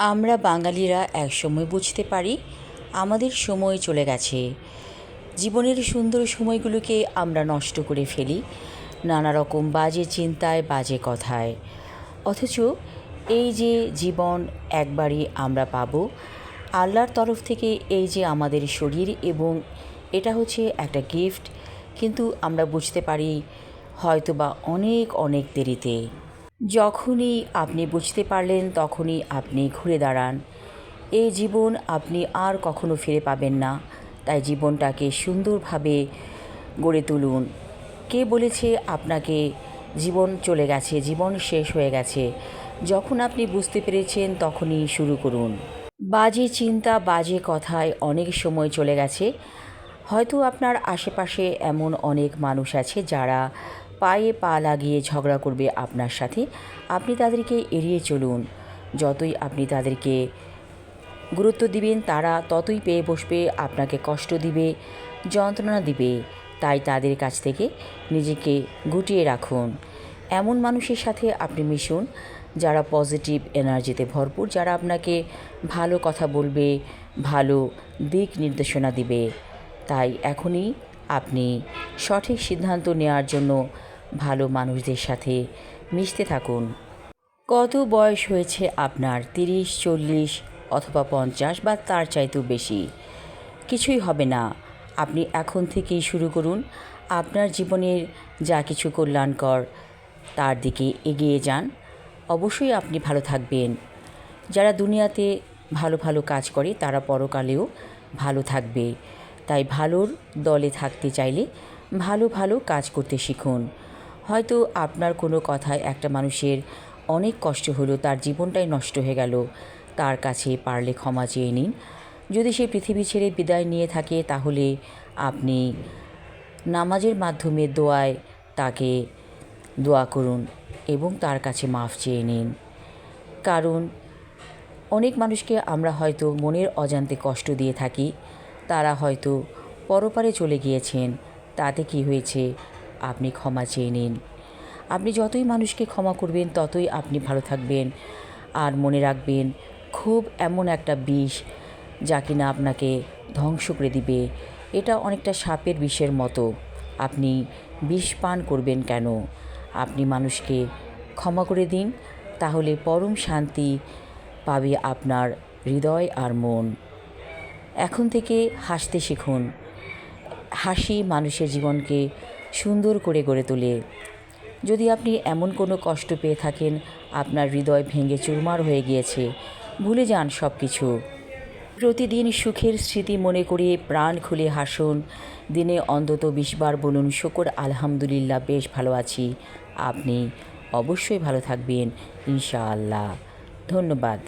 আমরা বাঙালিরা একসময় বুঝতে পারি আমাদের সময় চলে গেছে। জীবনের সুন্দর সময়গুলোকে আমরা নষ্ট করে ফেলি নানা রকম বাজে চিন্তায়, বাজে কথায়। অথচ এই যে জীবন একবারই আমরা পাবো, আল্লাহর তরফ থেকে এই যে আমাদের শরীর, এবং এটা হচ্ছে একটা গিফট, কিন্তু আমরা বুঝতে পারি হয়তোবা অনেক অনেক দেরিতে। যখনই আপনি বুঝতে পারলেন তখনই আপনি ঘুরে দাঁড়ান। এই জীবন আপনি আর কখনো ফিরে পাবেন না, তাই জীবনটাকে সুন্দরভাবে গড়ে তুলুন। কে বলেছে আপনাকে জীবন চলে গেছে, জীবন শেষ হয়ে গেছে? যখন আপনি বুঝতে পেরেছেন তখনই শুরু করুন। বাজে চিন্তা, বাজে কথায় অনেক সময় চলে গেছে। হয়তো আপনার আশেপাশে এমন অনেক মানুষ আছে যারা পায়ে পা লাগিয়ে ঝগড়া করবে আপনার সাথে। আপনি তাদেরকে এড়িয়ে চলুন। যতই আপনি তাদেরকে গুরুত্ব দিবেন, তারা ততই পেয়ে বসবে, আপনাকে কষ্ট দিবে, যন্ত্রণা দিবে। তাই তাদের কাছ থেকে নিজেকে গুটিয়ে রাখুন। এমন মানুষের সাথে আপনি মিশুন যারা পজিটিভ এনার্জিতে ভরপুর, যারা আপনাকে ভালো কথা বলবে, ভালো দিক নির্দেশনা দিবে। তাই এখনই আপনি সঠিক সিদ্ধান্ত নেওয়ার জন্য ভালো মানুষদের সাথে মিশতে থাকুন। কত বয়স হয়েছে আপনার? 30, 40 অথবা 50 বা তার চাইতেও বেশি? কিছুই হবে না। আপনি এখন থেকেই শুরু করুন। আপনার জীবনের যা কিছু কল্যাণকর তার দিকে এগিয়ে যান। অবশ্যই আপনি ভালো থাকবেন। যারা দুনিয়াতে ভালো ভালো কাজ করে তারা পরকালেও ভালো থাকবে। তাই ভালোর দলে থাকতে চাইলে ভালো ভালো কাজ করতে শিখুন। হয়তো আপনার কোনো কথায় একটা মানুষের অনেক কষ্ট হলো, তার জীবনটাই নষ্ট হয়ে গেল। তার কাছে পারলে ক্ষমা চেয়ে নিন। যদি সে পৃথিবী ছেড়ে বিদায় নিয়ে থাকে তাহলে আপনি নামাজের মাধ্যমে দোয়ায় তাকে দোয়া করুন এবং তার কাছে মাফ চেয়ে নিন। কারণ অনেক মানুষকে আমরা হয়তো মনের অজান্তে কষ্ট দিয়ে থাকি। তারা হয়তো পরপারে চলে গিয়েছেন, তাতে কি হয়েছে? আপনি ক্ষমা চেয়ে নিন। আপনি যতই মানুষকে ক্ষমা করবেন ততই আপনি ভালো থাকবেন। আর মনে রাখবেন, খুব এমন একটা বিষ যা কিনা আপনাকে ধ্বংস করে দিবে। এটা অনেকটা সাপের বিষের মতো। আপনি বিষ পান করবেন কেন? আপনি মানুষকে ক্ষমা করে দিন, তাহলে পরম শান্তি পাবে আপনার হৃদয় আর মন। এখন থেকে হাসতে শিখুন। হাসি মানুষের জীবনকে সুন্দর করে গড়ে তোলে। যদি আপনি এমন কোনো কষ্ট পেয়ে থাকেন, আপনার হৃদয় ভেঙে চুরমার হয়ে গিয়েছে, ভুলে যান সব কিছু। প্রতিদিন সুখের স্মৃতি মনে করে প্রাণ খুলে হাসুন। দিনে অন্তত 20 বার বলুন, শুকর আলহামদুলিল্লাহ, বেশ ভালো আছি। আপনি অবশ্যই ভালো থাকবেন ইনশাআল্লাহ। ধন্যবাদ।